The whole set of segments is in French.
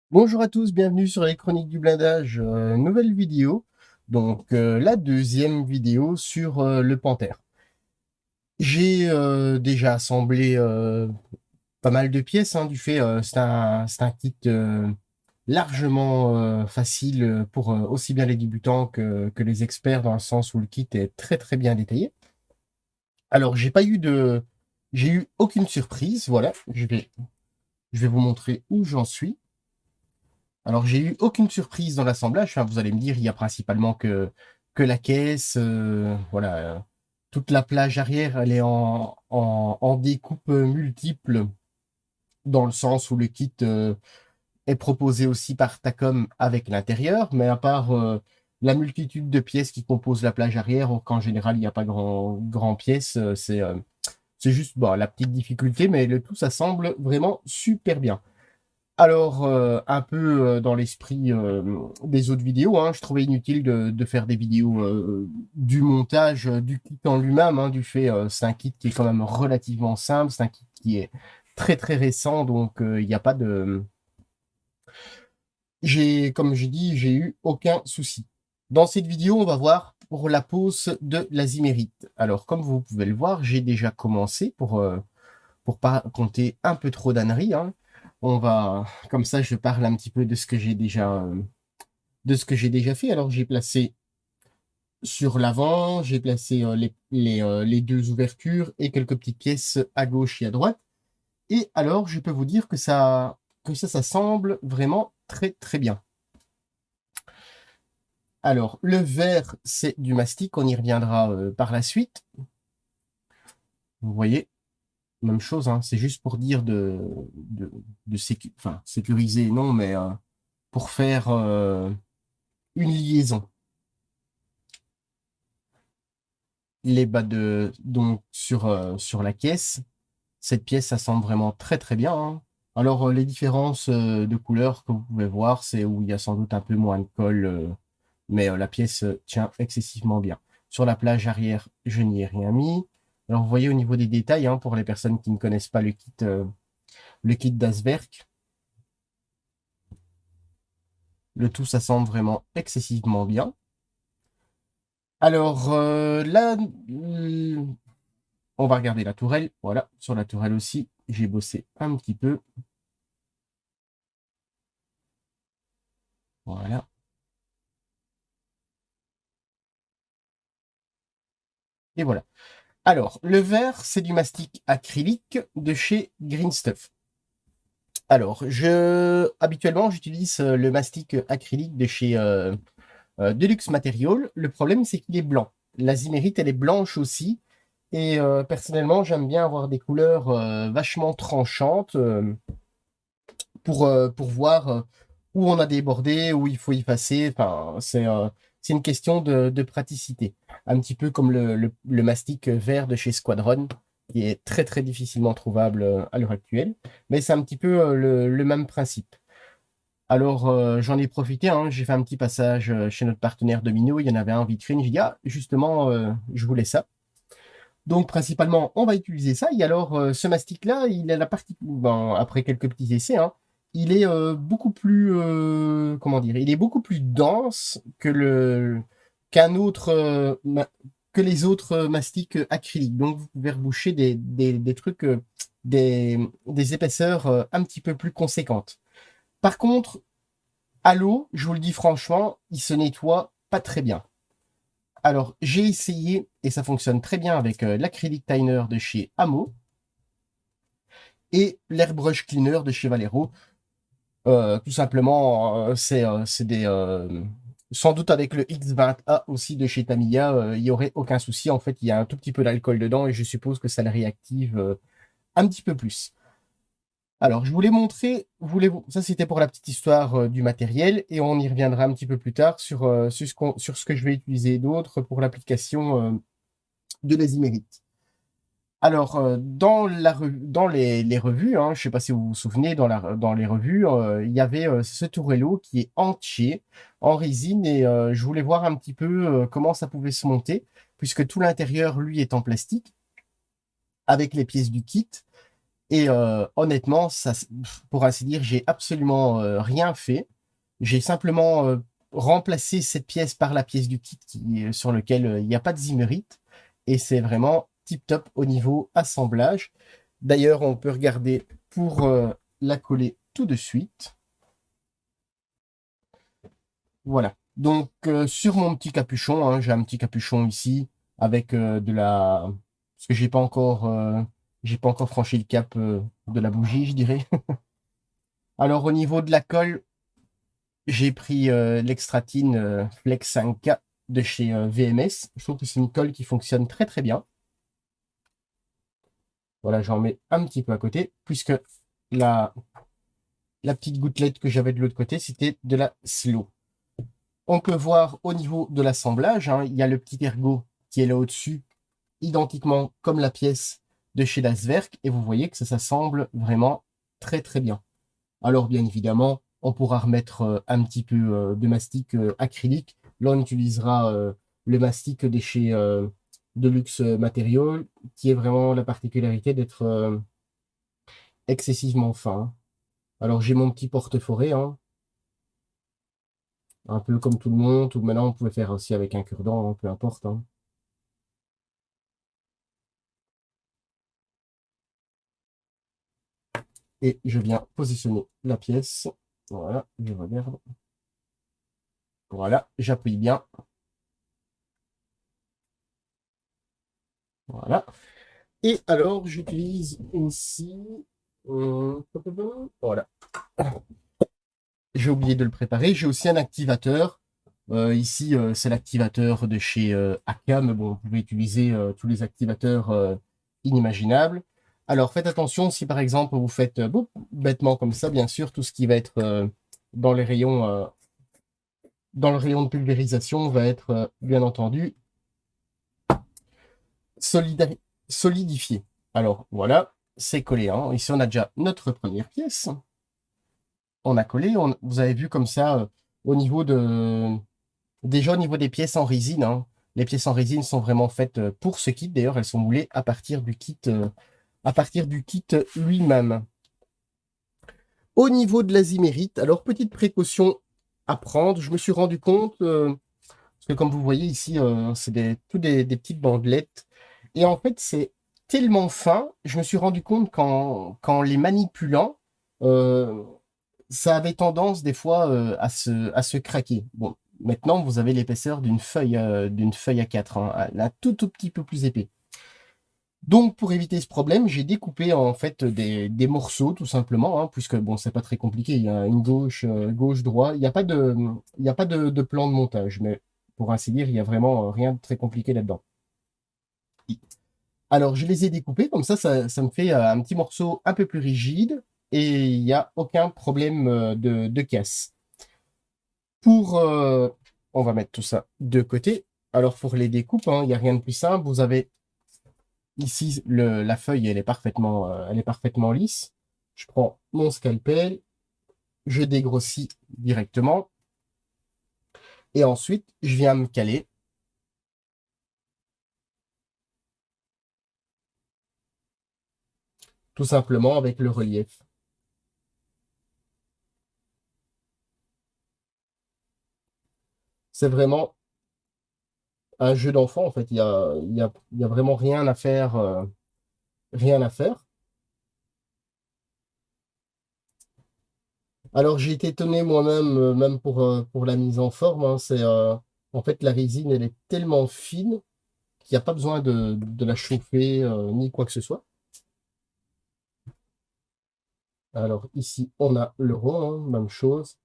Bonjour à tous, bienvenue sur les Chroniques du Blindage, nouvelle vidéo, donc la deuxième vidéo sur le Panthère. J'ai déjà assemblé pas mal de pièces, hein, du fait c'est un kit largement facile pour aussi bien les débutants que les experts, dans le sens où le kit est très très bien détaillé. Alors j'ai eu aucune surprise, voilà, je vais vous montrer où j'en suis. Alors, j'ai eu aucune surprise dans l'assemblage. Enfin, vous allez me dire, il y a principalement que la caisse. Voilà. Toute la plage arrière, elle est en découpe multiple, dans le sens où le kit est proposé aussi par Tacom avec l'intérieur. Mais à part la multitude de pièces qui composent la plage arrière, or qu'en général, il n'y a pas grand pièces, c'est juste bon, la petite difficulté, mais le tout s'assemble vraiment super bien. Alors, un peu dans l'esprit des autres vidéos, hein, je trouvais inutile de faire des vidéos du montage du kit en lui-même, hein, du fait, c'est un kit qui est quand même relativement simple, c'est un kit qui est très très récent, donc il n'y a pas de... Comme j'ai dit, j'ai eu aucun souci. Dans cette vidéo, on va voir pour la pose de l'azimérite. Alors, comme vous pouvez le voir, j'ai déjà commencé pour pas compter un peu trop d'âneries, hein. On va, comme ça, je parle un petit peu de ce que j'ai déjà fait. Alors, j'ai placé sur l'avant, j'ai placé les deux ouvertures et quelques petites pièces à gauche et à droite. Et alors, je peux vous dire que ça semble vraiment très, très bien. Alors, le vert, c'est du mastic. On y reviendra par la suite. Vous voyez, même chose, hein, c'est juste pour dire enfin, sécuriser, non, mais pour faire une liaison. Les bas donc sur la caisse, cette pièce, ça semble vraiment très très bien, hein. Alors, les différences de couleurs que vous pouvez voir, c'est où il y a sans doute un peu moins de colle, mais la pièce tient excessivement bien. Sur la plage arrière, je n'y ai rien mis. Alors, vous voyez au niveau des détails, hein, pour les personnes qui ne connaissent pas le kit d'Asberg, le tout, ça semble vraiment excessivement bien. Alors, là, on va regarder la tourelle. Voilà, sur la tourelle aussi, j'ai bossé un petit peu. Voilà. Et voilà. Alors, le vert, c'est du mastic acrylique de chez Green Stuff. Alors, habituellement, j'utilise le mastic acrylique de chez Deluxe Material. Le problème, c'est qu'il est blanc. La zimérite, elle est blanche aussi. Et personnellement, j'aime bien avoir des couleurs vachement tranchantes pour voir où on a débordé, où il faut y passer. Enfin, c'est une question de praticité. Un petit peu comme le mastic vert de chez Squadron, qui est très très difficilement trouvable à l'heure actuelle. Mais c'est un petit peu le même principe. Alors, j'en ai profité, hein, j'ai fait un petit passage chez notre partenaire Domino, il y en avait un en vitrine, j'ai dit, ah, justement, je voulais ça. Donc, principalement, on va utiliser ça. Et alors, ce mastic-là, il a la partie, ben, après quelques petits essais, hein, il est beaucoup plus, comment dire, il est beaucoup plus dense qu'un autre, que les autres mastics acryliques. Donc, vous pouvez reboucher des trucs, des épaisseurs un petit peu plus conséquentes. Par contre, à l'eau, je vous le dis franchement, il se nettoie pas très bien. Alors, j'ai essayé et ça fonctionne très bien avec l'acrylic Tiner de chez Amo et l'airbrush cleaner de chez Valero. Tout simplement, c'est sans doute avec le X20A aussi de chez Tamiya, il n'y aurait aucun souci. En fait, il y a un tout petit peu d'alcool dedans et je suppose que ça le réactive un petit peu plus. Alors, je voulais montrer, ça c'était pour la petite histoire du matériel, et on y reviendra un petit peu plus tard sur ce que je vais utiliser d'autre pour l'application de l'azimérite. Alors, dans les revues, hein, je ne sais pas si vous vous souvenez, dans les revues, il y avait ce tourello qui est entier en résine, et je voulais voir un petit peu comment ça pouvait se monter, puisque tout l'intérieur, lui, est en plastique, avec les pièces du kit. Et honnêtement, ça, pour ainsi dire, j'ai absolument rien fait. J'ai simplement remplacé cette pièce par la pièce du kit sur lequel il n'y a pas de zimmerite. Et c'est vraiment tip top au niveau assemblage. D'ailleurs, on peut regarder pour la coller tout de suite. Voilà. Donc, sur mon petit capuchon, hein, j'ai un petit capuchon ici avec de la... Parce que j'ai pas encore franchi le cap de la bougie, je dirais. Alors, au niveau de la colle, j'ai pris l'Extratine Flex 5K de chez VMS. Je trouve que c'est une colle qui fonctionne très très bien. Voilà, j'en mets un petit peu à côté, puisque la, la petite gouttelette que j'avais de l'autre côté, c'était de la Slow. On peut voir au niveau de l'assemblage, hein, il y a le petit ergot qui est là au-dessus, identiquement comme la pièce de chez Laswerk, et vous voyez que ça s'assemble vraiment très très bien. Alors bien évidemment, on pourra remettre un petit peu de mastic acrylique. Là, on utilisera le mastic de chez Deluxe Material, qui est vraiment la particularité d'être excessivement fin. Alors j'ai mon petit porte-forêt, hein, un peu comme tout le monde, ou maintenant on pouvait faire aussi avec un cure-dent, hein, peu importe. Hein. Et je viens positionner la pièce. Voilà, je regarde. Voilà, j'appuie bien. Voilà. Et alors, j'utilise ici. Voilà. J'ai oublié de le préparer. J'ai aussi un activateur. Ici, c'est l'activateur de chez Aka, mais bon, vous pouvez utiliser tous les activateurs inimaginables. Alors, faites attention si par exemple vous faites bêtement comme ça, bien sûr, tout ce qui va être dans les rayons, dans le rayon de pulvérisation va être bien entendu solidifié. Alors voilà, c'est collé. Hein. Ici, on a déjà notre première pièce. On a collé. Vous avez vu comme ça au niveau de déjà au niveau des pièces en résine. Hein, les pièces en résine sont vraiment faites pour ce kit. D'ailleurs, elles sont moulées à partir du kit lui-même. Au niveau de l'azimérite, alors petite précaution à prendre. Je me suis rendu compte parce que comme vous voyez ici, c'est des petites bandelettes. Et en fait, c'est tellement fin, je me suis rendu compte qu'en les manipulant, euh, ça avait tendance des fois à se craquer. Bon, maintenant, vous avez l'épaisseur d'une feuille A4, hein, un tout petit peu plus épais. Donc, pour éviter ce problème, j'ai découpé en fait des morceaux, tout simplement, hein, puisque bon, c'est pas très compliqué. Il y a une gauche, droite. Il y a pas de plan de montage, mais pour ainsi dire, il y a vraiment rien de très compliqué là-dedans. Alors, je les ai découpés comme ça me fait un petit morceau un peu plus rigide et il n'y a aucun problème de casse. Pour, on va mettre tout ça de côté. Alors, pour les découpes, hein, il n'y a rien de plus simple. Vous avez ici, la feuille, elle est parfaitement lisse. Je prends mon scalpel, je dégrossis directement. Et ensuite, je viens me caler tout simplement avec le relief. C'est vraiment un jeu d'enfant, en fait. Il y a vraiment rien à faire. Rien à faire. Alors, j'ai été étonné moi-même, même pour la mise en forme. Hein, en fait, la résine, elle est tellement fine qu'il n'y a pas besoin de la chauffer ni quoi que ce soit. Alors ici, on a le rond, hein, même chose.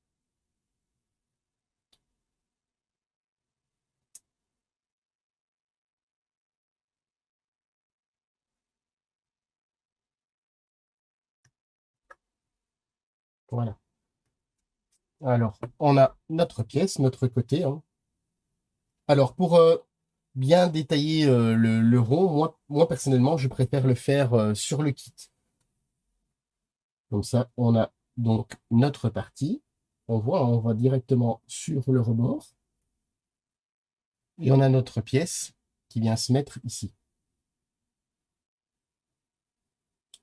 Voilà. Alors, on a notre pièce, notre côté. Hein. Alors, pour bien détailler le rond, moi, personnellement, je préfère le faire sur le kit. Comme ça, on a donc notre partie. On voit, hein, on va directement sur le rebord. Et on a notre pièce qui vient se mettre ici.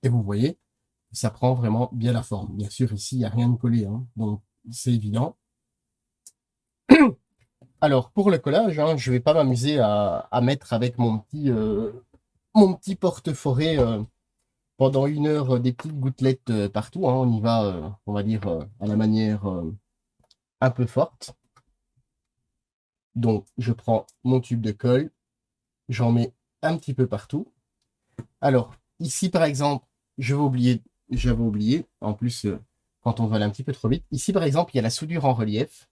Et vous voyez, ça prend vraiment bien la forme. Bien sûr, ici, il n'y a rien de collé, hein, donc c'est évident. Alors, pour le collage, hein, je ne vais pas m'amuser à mettre avec mon petit porte-forêt pendant 1 heure des petites gouttelettes partout, hein. On y va, on va dire, à la manière un peu forte. Donc, je prends mon tube de colle, j'en mets un petit peu partout. Alors, ici, par exemple, j'avais oublié, en plus, quand on va aller un petit peu trop vite. Ici, par exemple, il y a la soudure en relief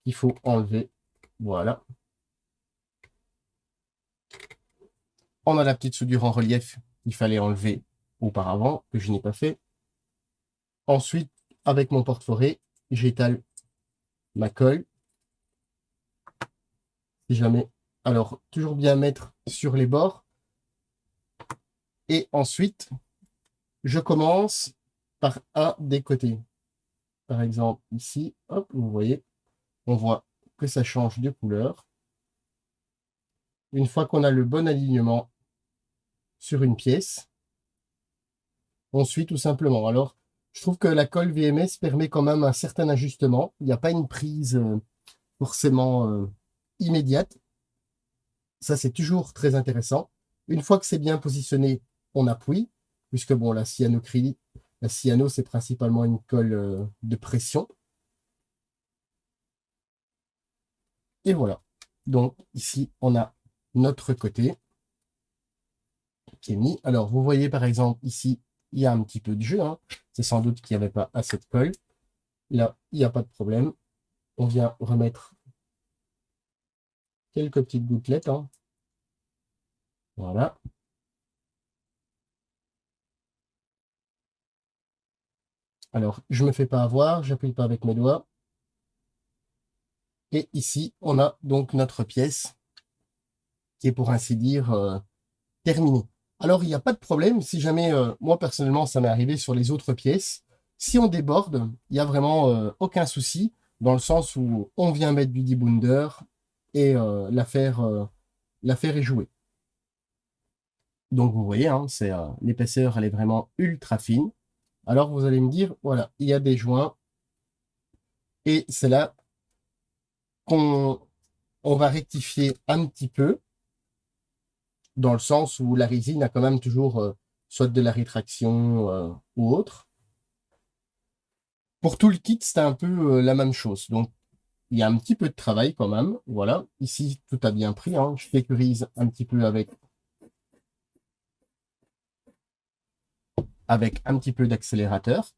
qu'il faut enlever. Voilà. On a la petite soudure en relief qu'il fallait enlever auparavant, que je n'ai pas fait. Ensuite, avec mon porte-forêt, j'étale ma colle. Si jamais. Alors, toujours bien mettre sur les bords. Et ensuite, je commence par un des côtés. Par exemple, ici, hop, vous voyez, on voit que ça change de couleur. Une fois qu'on a le bon alignement sur une pièce, on suit tout simplement. Alors, je trouve que la colle VMS permet quand même un certain ajustement. Il n'y a pas une prise forcément immédiate. Ça, c'est toujours très intéressant. Une fois que c'est bien positionné, on appuie, puisque bon, la cyano, c'est principalement une colle de pression. Et voilà. Donc ici, on a notre côté qui est mis. Alors, vous voyez par exemple ici, il y a un petit peu de jeu, hein. C'est sans doute qu'il n'y avait pas assez de colle. Là, il n'y a pas de problème. On vient remettre quelques petites gouttelettes, hein. Voilà. Alors, je ne me fais pas avoir, j'appuie pas avec mes doigts. Et ici, on a donc notre pièce qui est pour ainsi dire terminée. Alors, il n'y a pas de problème. Si jamais, moi personnellement, ça m'est arrivé sur les autres pièces, si on déborde, il n'y a vraiment aucun souci, dans le sens où on vient mettre du debounder et l'affaire est jouée. Donc, vous voyez, hein, l'épaisseur, elle est vraiment ultra fine. Alors, vous allez me dire, voilà, il y a des joints et c'est là qu'on va rectifier un petit peu, dans le sens où la résine a quand même toujours soit de la rétraction ou autre. Pour tout le kit, c'est un peu la même chose. Donc, il y a un petit peu de travail quand même. Voilà, ici, tout a bien pris, hein. Je sécurise un petit peu avec un petit peu d'accélérateur.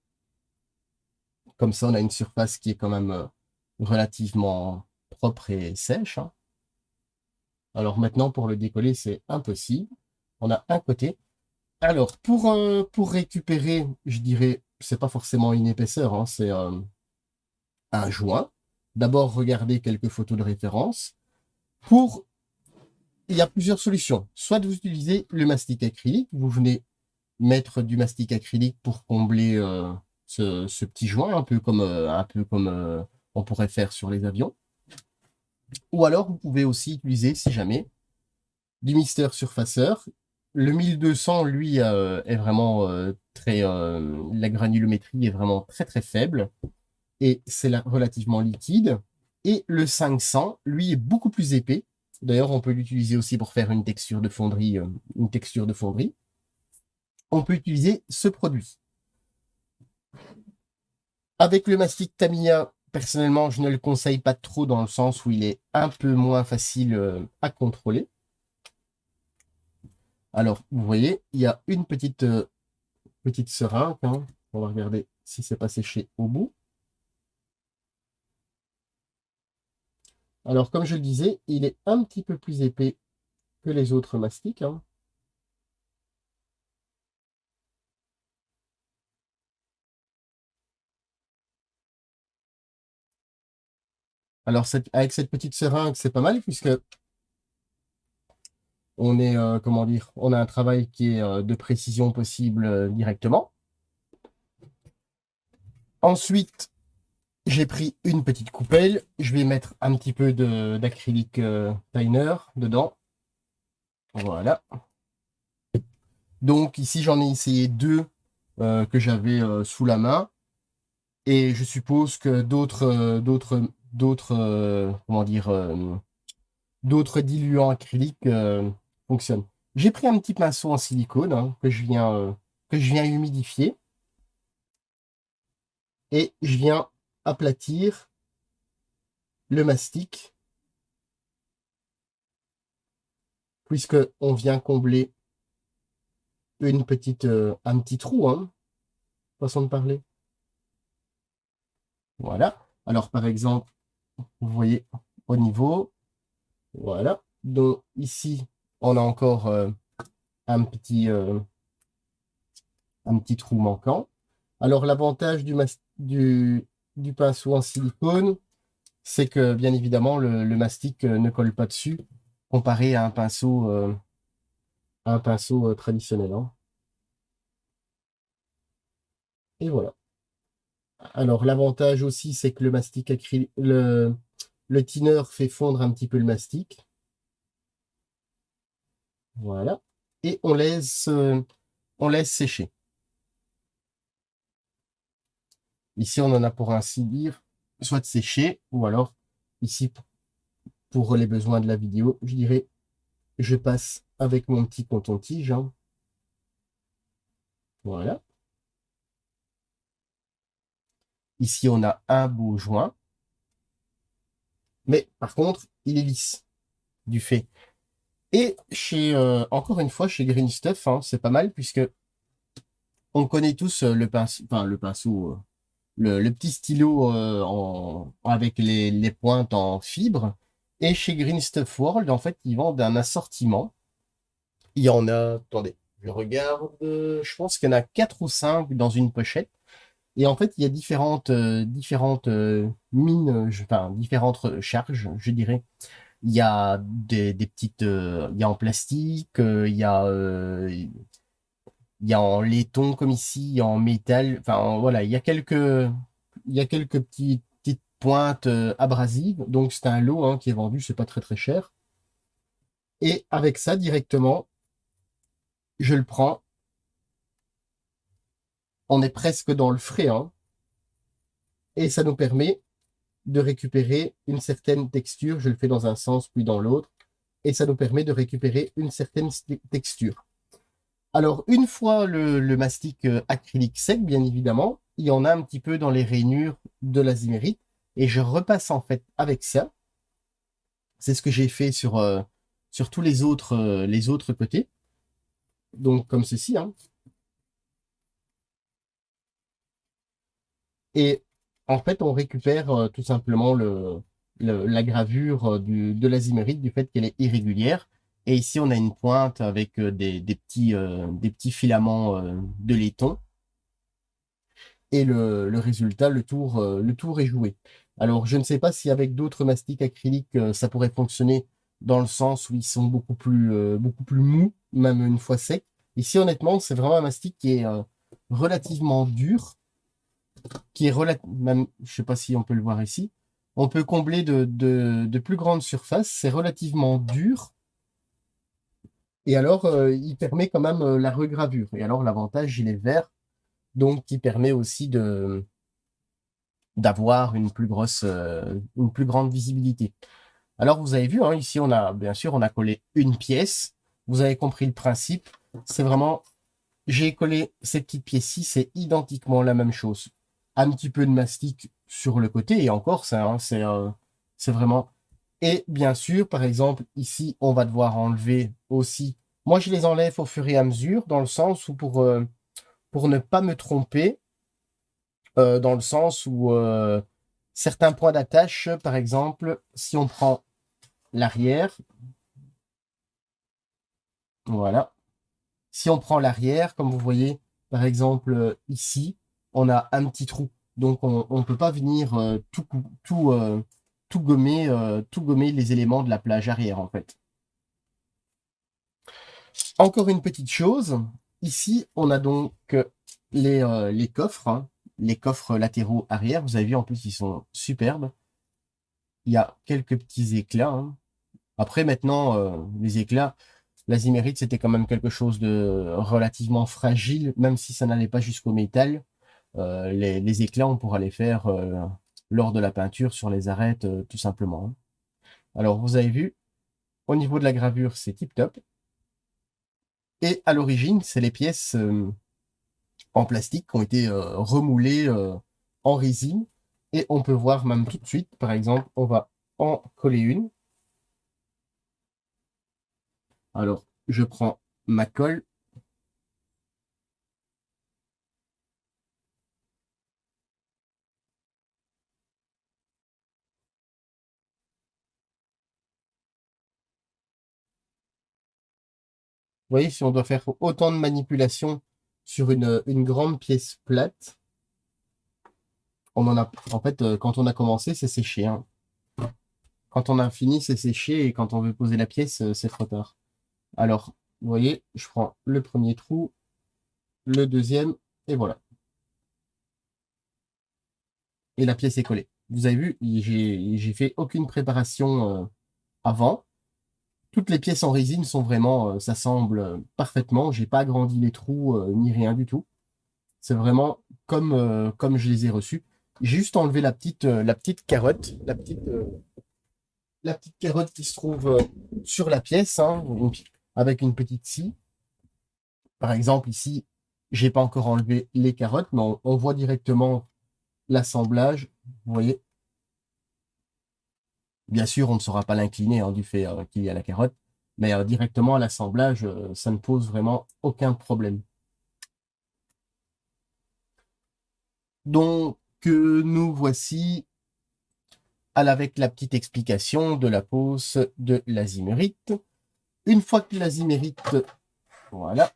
Comme ça, on a une surface qui est quand même relativement propre et sèche, hein. Alors maintenant, pour le décoller, c'est impossible. On a un côté. Alors, pour récupérer, je dirais, c'est pas forcément une épaisseur, hein, c'est un joint. D'abord, regardez quelques photos de référence. Il y a plusieurs solutions. Soit vous utilisez le mastic acrylique, vous venez mettre du mastic acrylique pour combler ce petit joint, un peu comme on pourrait faire sur les avions. Ou alors, vous pouvez aussi utiliser, si jamais, du Mister Surfaceur. Le 1200, lui, est vraiment très... la granulométrie est vraiment très très faible et c'est relativement liquide. Et le 500, lui, est beaucoup plus épais. D'ailleurs, on peut l'utiliser aussi pour faire une texture de fonderie. On peut utiliser ce produit. Avec le mastic Tamiya, personnellement, je ne le conseille pas trop dans le sens où il est un peu moins facile à contrôler. Alors, vous voyez, il y a une petite seringue, hein. On va regarder si c'est pas séché au bout. Alors, comme je le disais, il est un petit peu plus épais que les autres mastiques, hein. Alors, avec cette petite seringue, c'est pas mal puisque on est, comment dire, on a un travail qui est de précision possible directement. Ensuite, j'ai pris une petite coupelle. Je vais mettre un petit peu d'acrylique Tiner dedans. Voilà. Donc ici, j'en ai essayé deux que j'avais sous la main. Et je suppose que comment dire, d'autres diluants acryliques fonctionnent. J'ai pris un petit pinceau en silicone hein, que je viens humidifier et je viens aplatir le mastic puisque on vient combler un petit trou, hein, façon de parler. Voilà. Alors par exemple, vous voyez au niveau, voilà. Donc ici, on a encore un petit, euh, un petit trou manquant. Alors l'avantage du pinceau en silicone, c'est que bien évidemment le mastic ne colle pas dessus comparé à un pinceau traditionnel, hein. Et voilà. Alors l'avantage aussi, c'est que le mastic acrylique, le thinner fait fondre un petit peu le mastic. Voilà. Et on laisse sécher. Ici, on en a pour ainsi dire, soit séché, ou alors ici, pour les besoins de la vidéo, je dirais, je passe avec mon petit coton-tige, hein. Voilà. Ici, on a un beau joint. Mais par contre, il est lisse du fait. Et encore une fois, chez Green Stuff, hein, c'est pas mal puisque on connaît tous le pinceau, le petit stylo avec les pointes en fibre. Et chez Green Stuff World, en fait, ils vendent un assortiment. Il y en a, attendez, je regarde, je pense qu'il y en a 4 ou 5 dans une pochette. Et en fait, il y a différentes mines, enfin, différentes charges, je dirais. Il y a des petites, il y a en plastique, il y a en laiton comme ici, il y a en métal. Enfin, voilà, il y a quelques petites pointes abrasives. Donc, c'est un lot hein, qui est vendu, c'est pas très très cher. Et avec ça, directement, je le prends. On est presque dans le frais, hein, et ça nous permet de récupérer une certaine texture. Je le fais dans un sens puis dans l'autre. Et ça nous permet de récupérer une certaine texture. Alors, une fois le mastic acrylique sec, bien évidemment, il y en a un petit peu dans les rainures de l'azimérite. Et je repasse en fait avec ça. C'est ce que j'ai fait sur tous les autres côtés. Donc, comme ceci, hein. Et en fait, on récupère tout simplement la gravure de l'azimérite du fait qu'elle est irrégulière. Et ici, on a une pointe avec des petits filaments de laiton. Et le résultat, le tour est joué. Alors, je ne sais pas si avec d'autres mastiques acryliques, ça pourrait fonctionner dans le sens où ils sont beaucoup plus mous, même une fois secs. Ici, honnêtement, c'est vraiment un mastic qui est relativement dur, même, je sais pas si on peut le voir ici. On peut combler de plus grandes surfaces. C'est relativement dur. Et alors, il permet quand même la regravure. Et alors, l'avantage, il est vert, donc qui permet aussi d'avoir une plus grande visibilité. Alors, vous avez vu, hein, ici, bien sûr, on a collé une pièce. Vous avez compris le principe. C'est vraiment, j'ai collé cette petite pièce-ci, c'est identiquement la même chose. Un petit peu de mastic sur le côté, et encore, ça, hein, c'est vraiment. Et bien sûr, par exemple, ici, on va devoir enlever aussi. Moi, je les enlève au fur et à mesure, dans le sens où pour ne pas me tromper, dans le sens où certains points d'attache, par exemple, si on prend l'arrière, voilà. Si on prend l'arrière, comme vous voyez, par exemple, ici, on a un petit trou. Donc, on ne peut pas venir tout gommer les éléments de la plage arrière, en fait. Encore une petite chose. Ici, on a donc les coffres, hein, les coffres latéraux arrière. Vous avez vu, en plus, ils sont superbes. Il y a quelques petits éclats, hein. Après, maintenant, les éclats, L'azimérite, c'était quand même quelque chose de relativement fragile, même si ça n'allait pas jusqu'au métal. Les éclats, on pourra les faire lors de la peinture sur les arêtes, tout simplement, hein. Alors, vous avez vu, au niveau de la gravure, c'est tip top. Et à l'origine, c'est les pièces en plastique qui ont été remoulées en résine. Et on peut voir même tout de suite, par exemple, on va en coller une. Alors, je prends ma colle. Vous voyez, si on doit faire autant de manipulations sur une grande pièce plate, on en a, en fait, quand on a commencé, c'est séché, hein. Quand on a fini, c'est séché, et quand on veut poser la pièce, c'est trop tard. Alors, vous voyez, je prends le premier trou, le deuxième, et voilà. Et la pièce est collée. Vous avez vu, j'ai fait aucune préparation avant. Toutes les pièces en résine sont vraiment, s'assemblent parfaitement. J'ai pas agrandi les trous ni rien du tout. C'est vraiment comme je les ai reçus. J'ai juste enlevé la petite carotte, la petite carotte qui se trouve sur la pièce, hein, avec une petite scie. Par exemple, ici, j'ai pas encore enlevé les carottes, mais on voit directement l'assemblage. Vous voyez, bien sûr, on ne saura pas l'incliner hein, du fait qu'il y a la carotte, mais directement à l'assemblage, ça ne pose vraiment aucun problème. Donc, nous voici avec la petite explication de la pose de l'azimérite. Une fois que l'azimérite, voilà,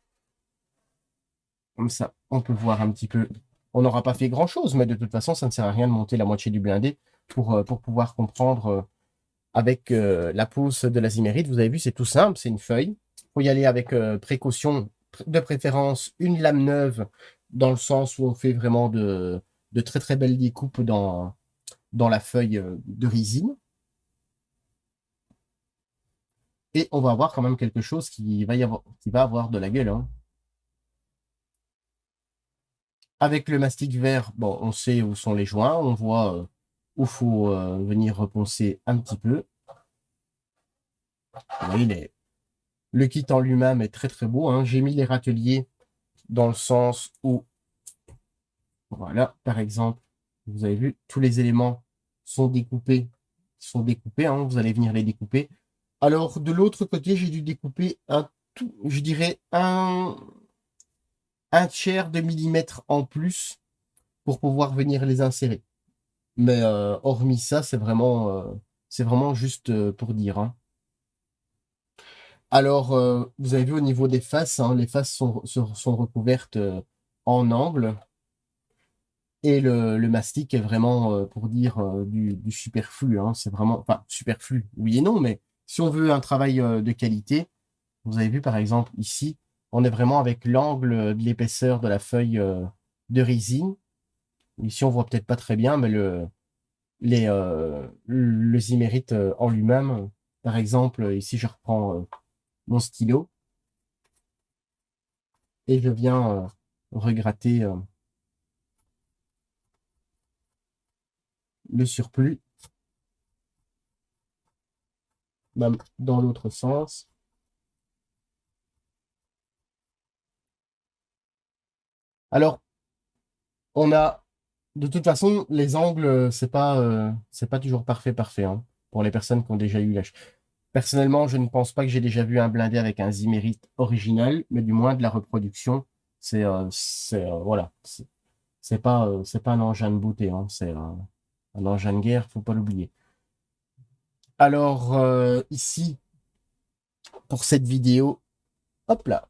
comme ça, on peut voir un petit peu. On n'aura pas fait grand-chose, mais de toute façon, ça ne sert à rien de monter la moitié du blindé pour pouvoir comprendre avec la pose de l'azimérite. Vous avez vu, c'est tout simple, c'est une feuille. Il faut y aller avec précaution, de préférence une lame neuve, dans le sens où on fait vraiment de très très belles découpes dans la feuille de résine. Et on va avoir quand même quelque chose qui va avoir de la gueule, hein. Avec le mastic vert, bon, on sait où sont les joints, on voit où faut venir reponcer un petit peu. Vous voyez, le kit en lui-même est très très beau, hein. J'ai mis les râteliers dans le sens où, voilà, par exemple, vous avez vu, tous les éléments sont découpés, hein, vous allez venir les découper. Alors, de l'autre côté, j'ai dû découper je dirais un tiers de millimètre en plus pour pouvoir venir les insérer. Mais hormis ça, c'est vraiment juste pour dire, hein. Alors, vous avez vu au niveau des faces, hein, les faces sont recouvertes en angle. Et le mastic est vraiment, pour dire, du superflu, hein. C'est vraiment, enfin, superflu, oui et non, mais si on veut un travail de qualité, vous avez vu par exemple ici, on est vraiment avec l'angle de l'épaisseur de la feuille de résine. Ici, on voit peut-être pas très bien, mais le zimérite en lui-même, par exemple, ici, je reprends mon stylo et je viens regratter le surplus, même dans l'autre sens. Alors, on a, de toute façon, les angles, c'est pas toujours parfait, hein, pour les personnes qui ont déjà eu l'âge. Personnellement, je ne pense pas que j'ai déjà vu un blindé avec un zimérite original, mais du moins de la reproduction. Voilà, c'est pas un engin de beauté, hein, c'est un engin de guerre, faut pas l'oublier. Alors, ici, pour cette vidéo, hop là,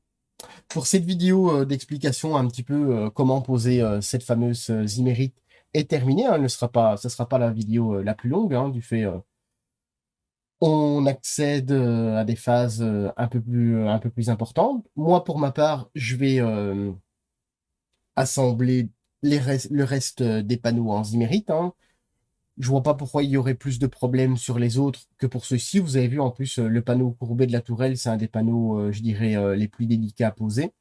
pour cette vidéo d'explication un petit peu comment poser cette fameuse zimérite est terminée, hein. Ce sera pas la vidéo la plus longue, hein, du fait on accède à des phases un peu plus importantes. Moi, pour ma part, je vais assembler le reste des panneaux en zimérite, hein. Je vois pas pourquoi il y aurait plus de problèmes sur les autres que pour ceux-ci. Vous avez vu en plus le panneau courbé de la tourelle, c'est un des panneaux, je dirais, les plus délicats à poser.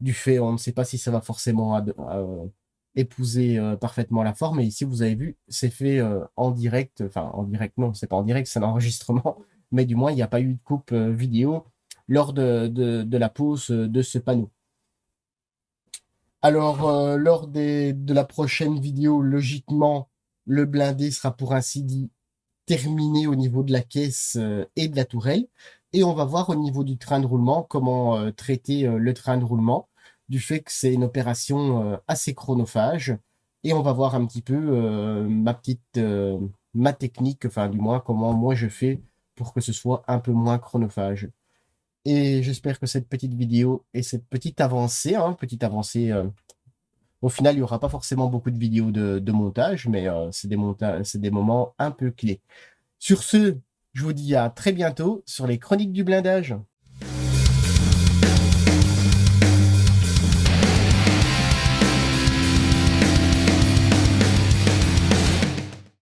Du fait, on ne sait pas si ça va forcément épouser parfaitement la forme. Et ici, vous avez vu, c'est fait en direct. Enfin, en direct, non, c'est pas en direct, c'est un enregistrement. Mais du moins, il n'y a pas eu de coupe vidéo lors de la pose de ce panneau. Alors, lors de la prochaine vidéo, logiquement, le blindé sera pour ainsi dit terminé au niveau de la caisse et de la tourelle. Et on va voir au niveau du train de roulement comment traiter le train de roulement, du fait que c'est une opération assez chronophage. Et on va voir un petit peu ma technique, enfin du moins comment moi je fais pour que ce soit un peu moins chronophage. Et j'espère que cette petite vidéo et cette petite avancée, au final, il n'y aura pas forcément beaucoup de vidéos de montage, mais c'est des moments un peu clés. Sur ce, je vous dis à très bientôt sur les chroniques du blindage.